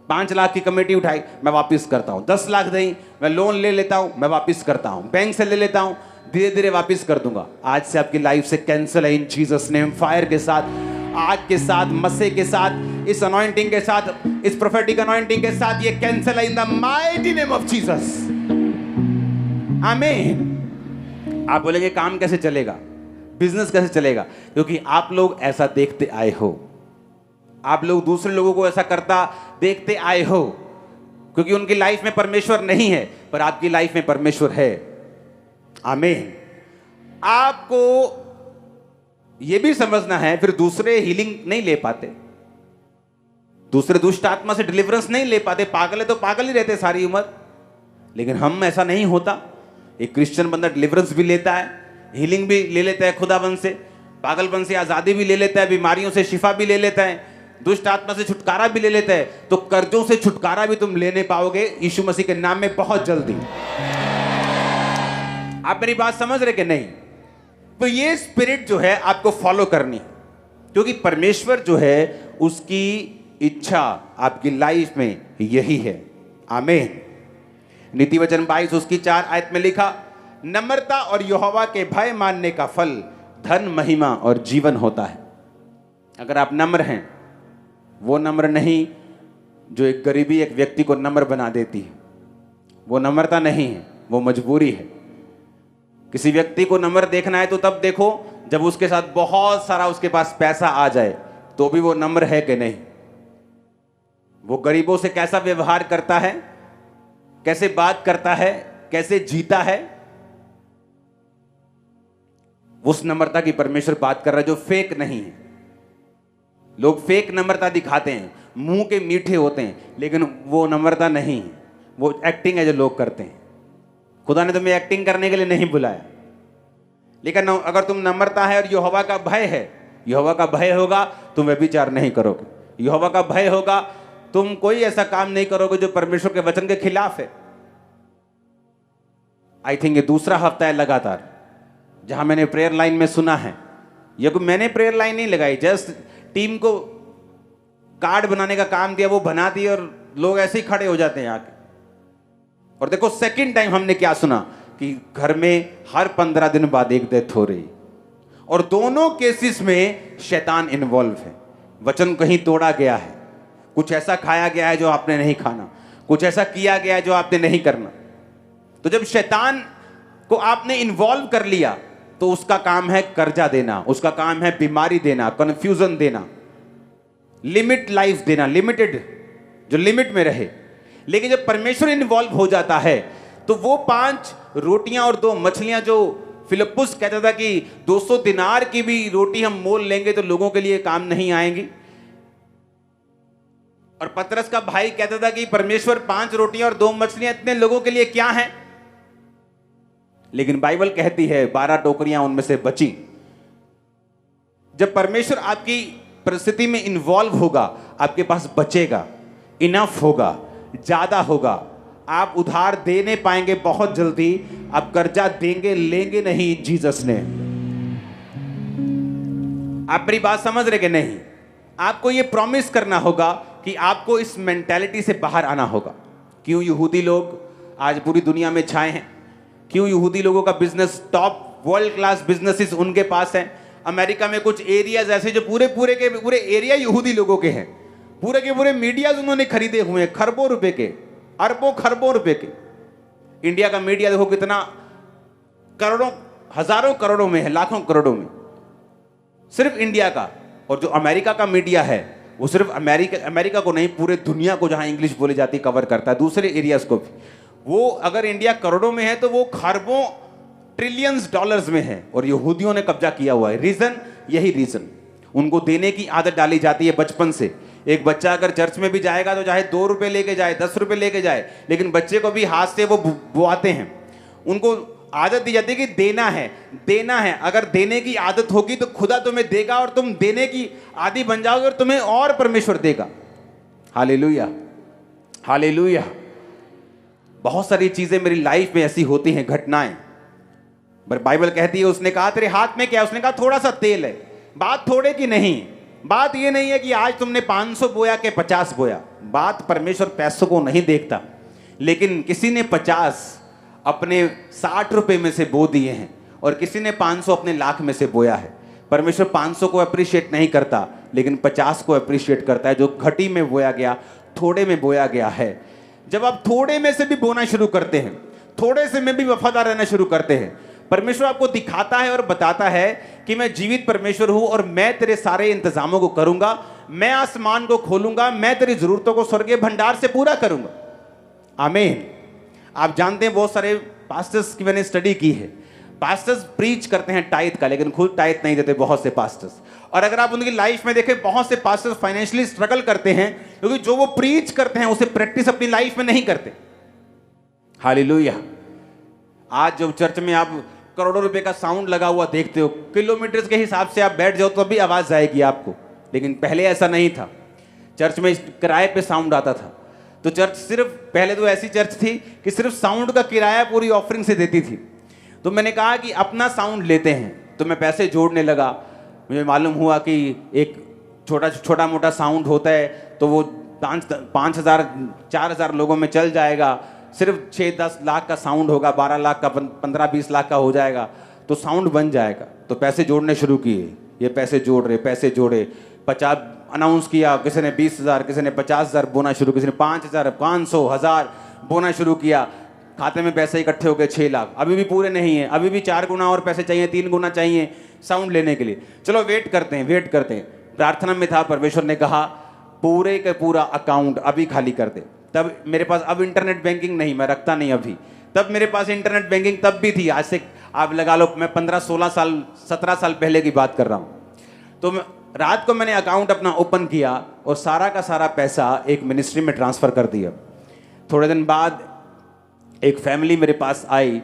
5 लाख की कमेटी उठाई मैं वापस करता हूं, 10 लाख दें, मैं लोन ले लेता हूं, मैं वापस करता हूं, बैंक से ले लेता हूं, धीरे धीरे वापस कर दूंगा। आज से आपकी लाइफ से कैंसिल है इन जीसस नेम। फायर के साथ, आग के साथ, मस्से के साथ, इस अनॉइंटिंग के साथ, इस प्रोफेटिक अनॉइंटिंग के साथ ये कैंसिल है in the mighty name of Jesus. आमीन। आप बोलेंगे काम कैसे चलेगा, बिजनेस कैसे चलेगा? क्योंकि आप लोग ऐसा देखते आए हो, आप लोग दूसरे लोगों को ऐसा करता देखते आए हो, क्योंकि उनकी लाइफ में परमेश्वर नहीं है, पर आपकी लाइफ में परमेश्वर है। आमीन। आपको यह भी समझना है, फिर दूसरे हीलिंग नहीं ले पाते, दूसरे दुष्ट आत्मा से डिलीवरेंस नहीं ले पाते। पागल है तो पागल ही रहते सारी उम्र, लेकिन हम ऐसा नहीं होता। एक क्रिश्चियन बंदा डिलीवरेंस भी लेता है, हीलिंग भी ले लेता है खुदाबंद से, पागलपन से आजादी भी ले लेता है, बीमारियों से शिफा भी ले लेता है, दुष्ट आत्मा से छुटकारा भी ले लेता है। तो कर्जों से छुटकारा भी तुम लेने पाओगे यीशु मसीह के नाम में बहुत जल्दी। आप मेरी बात समझ रहे कि नहीं? तो ये स्पिरिट जो है आपको फॉलो करनी, क्योंकि परमेश्वर जो है उसकी इच्छा आपकी लाइफ में यही है। आमीन। नीति वचन 22 उसकी 4 आयत में लिखा, नम्रता और यहोवा के भय मानने का फल धन, महिमा और जीवन होता है। अगर आप नम्र हैं, वो नम्र नहीं जो एक गरीबी एक व्यक्ति को नम्र बना देती है, वो नम्रता नहीं है, वो मजबूरी है। किसी व्यक्ति को नम्र देखना है तो तब देखो जब उसके साथ बहुत सारा उसके पास पैसा आ जाए, तो भी वो नम्र है कि नहीं। वो गरीबों से कैसा व्यवहार करता है, कैसे बात करता है, कैसे जीता है, उस नम्रता की परमेश्वर बात कर रहा है जो फेक नहीं है। लोग फेक नम्रता दिखाते हैं, मुंह के मीठे होते हैं, लेकिन वो नम्रता नहीं है, वो एक्टिंग है जो लोग करते हैं। खुदा ने तुम्हें एक्टिंग करने के लिए नहीं बुलाया, लेकिन अगर तुम नम्रता है और यहोवा का भय है, यहोवा का भय होगा तुम व्यभिचार नहीं करोगे, यहोवा का भय होगा तुम कोई ऐसा काम नहीं करोगे जो परमेश्वर के वचन के खिलाफ है। आई थिंक ये दूसरा हफ्ता है लगातार जहां मैंने प्रेयर लाइन में सुना है। ये कोई मैंने प्रेयर लाइन नहीं लगाई, जस्ट टीम को कार्ड बनाने का काम दिया, वो बना दिए और लोग ऐसे ही खड़े हो जाते हैं आके। और देखो सेकंड टाइम हमने क्या सुना कि घर में हर 15 दिन बाद एक डेथ हो रही, और दोनों केसेस में शैतान इन्वॉल्व है। वचन कहीं तोड़ा गया है, कुछ ऐसा खाया गया है जो आपने नहीं खाना, कुछ ऐसा किया गया है जो आपने नहीं करना। तो जब शैतान को आपने इन्वॉल्व कर लिया तो उसका काम है कर्जा देना, उसका काम है बीमारी देना, कंफ्यूजन देना, लिमिट लाइफ देना, लिमिटेड, जो लिमिट में रहे। लेकिन जब परमेश्वर इन्वॉल्व हो जाता है तो वो 5 रोटियां और 2 मछलियां जो फिलिप्पुस कहता था कि 200 दिनार की भी रोटी हम मोल लेंगे तो लोगों के लिए काम नहीं आएंगी, और पतरस का भाई कहता था कि परमेश्वर 5 रोटियां और 2 मछलियां इतने लोगों के लिए क्या हैं। लेकिन बाइबल कहती है 12 टोकरियां उनमें से बची। जब परमेश्वर आपकी परिस्थिति में इन्वॉल्व होगा, आपके पास बचेगा। इनफ होगा, ज्यादा होगा। आप उधार दे नहीं पाएंगे बहुत जल्दी, आप कर्जा देंगे लेंगे नहीं इन जीसस ने। आप मेरी बात समझ रहे कि नहीं? आपको ये प्रॉमिस करना होगा कि आपको इस मेंटालिटी से बाहर आना होगा। क्यों यहूदी लोग आज पूरी दुनिया में छाए हैं? क्यों यहूदी लोगों का business, top world class businesses उनके पास हैं? अमेरिका में कुछ एरियाज ऐसे जो पूरे के पूरे एरिया यहूदी लोगों के हैं, पूरे के पूरे मीडियाज उन्होंने खरीदे हुए हैं, खरबों रुपए के, अरबों खरबों रुपए के। इंडिया का मीडिया देखो कितना, करोड़ों, हजारों करोड़ों में है, लाखों करोड़ों में सिर्फ इंडिया का। और जो अमेरिका का मीडिया है वो सिर्फ अमेरिका को नहीं, पूरे दुनिया को जहां इंग्लिश बोली जाती कवर करता है, दूसरे एरियाज को भी। वो अगर इंडिया करोड़ों में है तो वो खरबों ट्रिलियंस डॉलर्स में है, और यहूदियों ने कब्जा किया हुआ है। रीजन, यही रीजन, उनको देने की आदत डाली जाती है बचपन से। एक बच्चा अगर चर्च में भी जाएगा तो चाहे 2 रुपए लेके जाए, 10 रुपए लेके जाए, लेकिन बच्चे को भी हाथ से वो बुआते हैं। उनको आदत दी जाती है कि देना है, देना है। अगर देने की आदत होगी तो खुदा तुम्हें देगा, और तुम देने की आदी बन जाओगे और तुम्हें और परमेश्वर देगा। Hallelujah, hallelujah. बहुत सारी चीजें मेरी लाइफ में ऐसी होती हैं, घटनाएं। बाइबल कहती है, उसने कहा तेरे हाथ में क्या है? उसने कहा थोड़ा सा तेल है। बात थोड़े की नहीं, बात ये नहीं है कि आज तुमने 500 बोया के 50 बोया। बात परमेश्वर पैसों को नहीं देखता, लेकिन किसी ने 50 अपने 60 रुपए में से बो दिए हैं, और किसी ने 500 अपने लाख में से बोया है। परमेश्वर 500 को अप्रिशिएट नहीं करता, लेकिन 50 को अप्रिशिएट करता है, जो घटी में बोया गया, थोड़े में बोया गया है। जब आप थोड़े में से भी बोना शुरू करते हैं, थोड़े से में भी वफादार रहना शुरू करते हैं, परमेश्वर आपको दिखाता है और बताता है कि मैं जीवित परमेश्वर हूं, और मैं तेरे सारे इंतजामों को करूंगा। मैं आसमान को खोलूंगा, मैं तेरी जरूरतों को स्वर्गीय भंडार से पूरा करूंगा। आमीन। आप जानते हैं, बहुत सारे पास्टर्स की मैंने स्टडी की है, पास्टर्स प्रीच करते हैं टाइथ का, लेकिन खुद टाइथ नहीं देते बहुत से पास्टर्स। और अगर आप उनकी लाइफ में देखें, बहुत से पास्टर्स फाइनेंशियली स्ट्रगल करते हैं, क्योंकि जो वो प्रीच करते हैं उसे प्रैक्टिस अपनी लाइफ में नहीं करते। हालेलुया। आज जब चर्च में आप करोड़ों रुपए का साउंड लगा हुआ देखते हो, किलोमीटर के हिसाब से आप बैठ जाओ तो भी आवाज आएगी आपको, लेकिन पहले ऐसा नहीं था। चर्च में किराए पे साउंड आता था, तो चर्च सिर्फ, पहले तो ऐसी चर्च थी कि सिर्फ साउंड का किराया पूरी ऑफरिंग से देती थी। तो मैंने कहा कि अपना साउंड लेते हैं, तो मैं पैसे जोड़ने लगा। मुझे मालूम हुआ कि एक छोटा मोटा साउंड होता है तो वो 5,000 4,000 लोगों में चल जाएगा। सिर्फ 6-10 लाख का साउंड होगा, 12 लाख का, 15-20 लाख का हो जाएगा, तो साउंड बन जाएगा। तो पैसे जोड़ने शुरू किए, ये पैसे जोड़ रहे, पैसे जोड़े, 50 अनाउंस किया, किसी ने 20,000, किसी ने 50,000 बोना शुरू, किसी ने 5,000, 500, 1,000 बोना शुरू किया। खाते में पैसे इकट्ठे हो गए 6 लाख। अभी भी पूरे नहीं है, अभी भी 4 गुना और पैसे चाहिए, 3 गुना चाहिए साउंड लेने के लिए। चलो वेट करते हैं, वेट करते हैं। प्रार्थना में था, परमेश्वर ने कहा पूरे का पूरा अकाउंट अभी खाली कर दे। तब मेरे पास, अब इंटरनेट बैंकिंग नहीं, मैं रखता नहीं अभी, तब मेरे पास इंटरनेट बैंकिंग तब भी थी। आज से आप लगा लो, मैं 15-16 साल 17 साल पहले की बात कर रहा हूँ। तो रात को मैंने अकाउंट अपना ओपन किया और सारा का सारा पैसा एक मिनिस्ट्री में ट्रांसफ़र कर दिया। थोड़े दिन बाद एक फैमिली मेरे पास आई,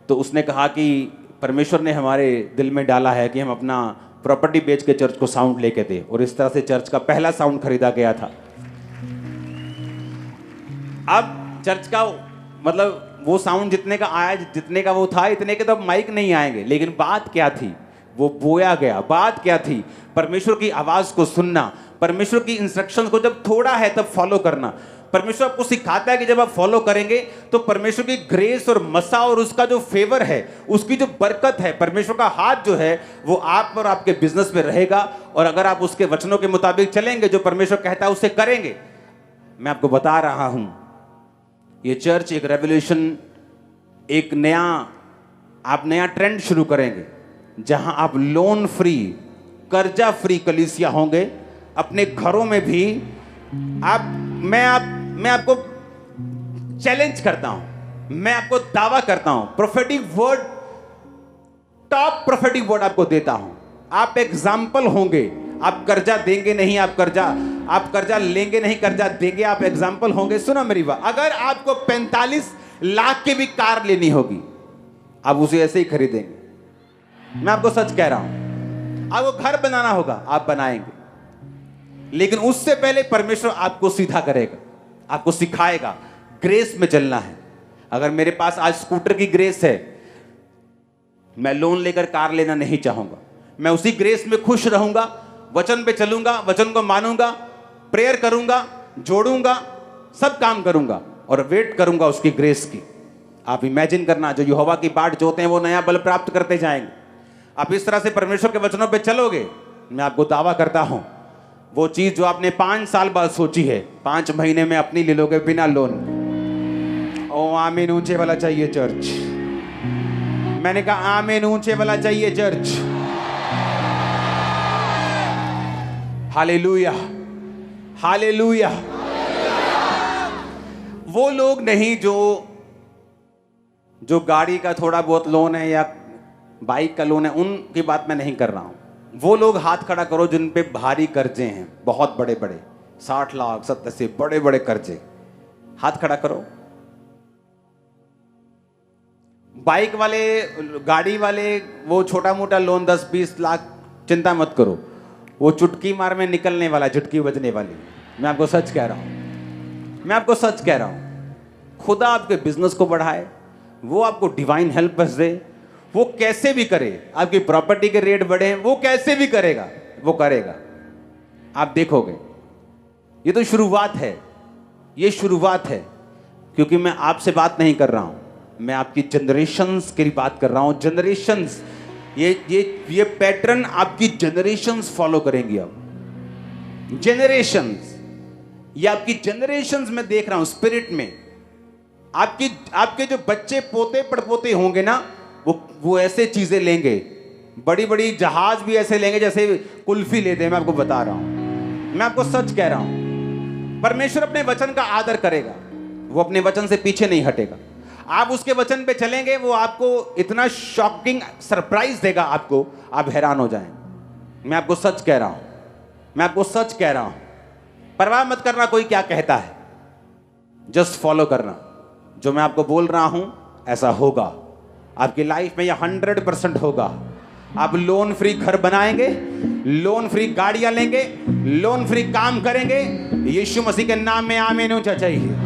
तो उसने कहा कि परमेश्वर ने हमारे दिल में डाला है कि हम अपना प्रॉपर्टी बेच के चर्च को साउंड लेके दे, और इस तरह से चर्च का पहला साउंड खरीदा गया था। अब चर्च का मतलब वो साउंड जितने का आया, जितने का वो था, इतने के तो माइक नहीं आएंगे, लेकिन बात क्या थी, वो बोया गया। बात क्या थी, परमेश्वर की आवाज को सुनना, परमेश्वर की इंस्ट्रक्शंस को जब थोड़ा है तब फॉलो करना। परमेश्वर आपको सिखाता है कि जब आप फॉलो करेंगे तो परमेश्वर की ग्रेस और मसा और उसका जो फेवर है, उसकी जो बरकत है, परमेश्वर का हाथ जो है वो आप और आपके बिजनेस में रहेगा। और अगर आप उसके वचनों के मुताबिक चलेंगे, जो परमेश्वर कहता है उसे करेंगे। मैं आपको बता रहा हूं, ये चर्च एक रेवोल्यूशन, एक आप नया ट्रेंड शुरू करेंगे, जहां आप लोन फ्री, कर्जा फ्री कलीसिया होंगे। अपने घरों में भी मैं आपको चैलेंज करता हूं, मैं आपको दावा करता हूं, prophetic word, top prophetic word आपको देता हूं। आप एग्जाम्पल होंगे। आप कर्जा देंगे नहीं, आप कर्जा लेंगे नहीं, कर्जा देंगे, आप एग्जाम्पल होंगे। सुनो मेरी बात, अगर आपको 45 लाख की भी कार लेनी होगी, आप उसे ऐसे ही खरीदेंगे। मैं आपको सच कह रहा हूं। आपको घर बनाना होगा, आप बनाएंगे, लेकिन उससे पहले परमेश्वर आपको सीधा करेगा। आपको सिखाएगा। ग्रेस में चलना है। अगर मेरे पास आज स्कूटर की ग्रेस है, मैं लोन लेकर कार लेना नहीं चाहूंगा। मैं उसी ग्रेस में खुश रहूंगा, वचन पे चलूंगा, वचन को मानूंगा, प्रेयर करूंगा, जोड़ूंगा, सब काम करूंगा और वेट करूंगा उसकी ग्रेस की। आप इमेजिन करना, जो यहोवा की बाट जोते हैं वो नया बल प्राप्त करते जाएंगे। आप इस तरह से परमेश्वर के वचनों पे चलोगे, मैं आपको दावा करता हूं, वो चीज जो आपने 5 साल बाद सोची है, 5 महीने में अपनी ले लोगे बिना लोन। ओ आमीन ऊंचे वाला चाहिए चर्च। मैंने कहा आमीन ऊंचे वाला चाहिए चर्च। Hallelujah, hallelujah. वो लोग नहीं जो गाड़ी का थोड़ा बहुत लोन है या बाइक का लोन है, उनकी बात मैं नहीं कर रहा हूं। वो लोग हाथ खड़ा करो जिन पे भारी कर्जे हैं, बहुत बड़े बड़े, 60 लाख 70 से बड़े बड़े कर्जे, हाथ खड़ा करो। बाइक वाले, गाड़ी वाले, वो छोटा मोटा लोन 10-20 लाख, चिंता मत करो, वो चुटकी मार में निकलने वाला, चुटकी बजने वाली। मैं आपको सच कह रहा हूं, मैं आपको सच कह रहा हूं। खुदा आपके बिजनेस को बढ़ाए, वो आपको डिवाइन हेल्प दे, वो कैसे भी करे। आपकी प्रॉपर्टी के रेट बढ़े, वो कैसे भी करेगा, वो करेगा। आप देखोगे। ये तो शुरुआत है, ये शुरुआत है। क्योंकि मैं आपसे बात नहीं कर रहा हूं, मैं आपकी जनरेशंस की बात कर रहा हूं। जनरेशंस, ये पैटर्न आपकी जनरेशंस फॉलो करेंगी। अब जनरेशंस, ये आपकी जनरेशंस में देख रहा हूं स्पिरिट में। आपके जो बच्चे पोते पड़पोते होंगे ना, वो ऐसे चीजें लेंगे, बड़ी बड़ी जहाज भी ऐसे लेंगे जैसे कुल्फी लेते हैं। मैं आपको बता रहा हूं, मैं आपको सच कह रहा हूं। परमेश्वर अपने वचन का आदर करेगा, वो अपने वचन से पीछे नहीं हटेगा। आप उसके वचन पे चलेंगे, वो आपको इतना शॉकिंग सरप्राइज देगा आपको, आप हैरान हो जाएं। मैं आपको सच कह रहा हूं, मैं आपको सच कह रहा हूं। परवाह मत करना कोई क्या कहता है, जस्ट फॉलो करना। जो मैं आपको बोल रहा हूं ऐसा होगा आपकी लाइफ में, यह 100% होगा। आप लोन फ्री घर बनाएंगे, लोन फ्री गाड़ियां लेंगे, लोन फ्री काम करेंगे। यीशु मसीह के नाम में आमीन ऊंचा चाहिए।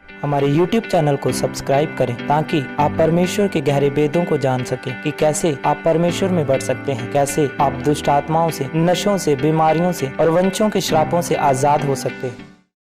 हमारे YouTube चैनल को सब्सक्राइब करें ताकि आप परमेश्वर के गहरे वेदों को जान सकें कि कैसे आप परमेश्वर में बढ़ सकते हैं, कैसे आप दुष्ट आत्माओं से, नशों से, बीमारियों से और वंशों के श्रापों से आजाद हो सकते हैं।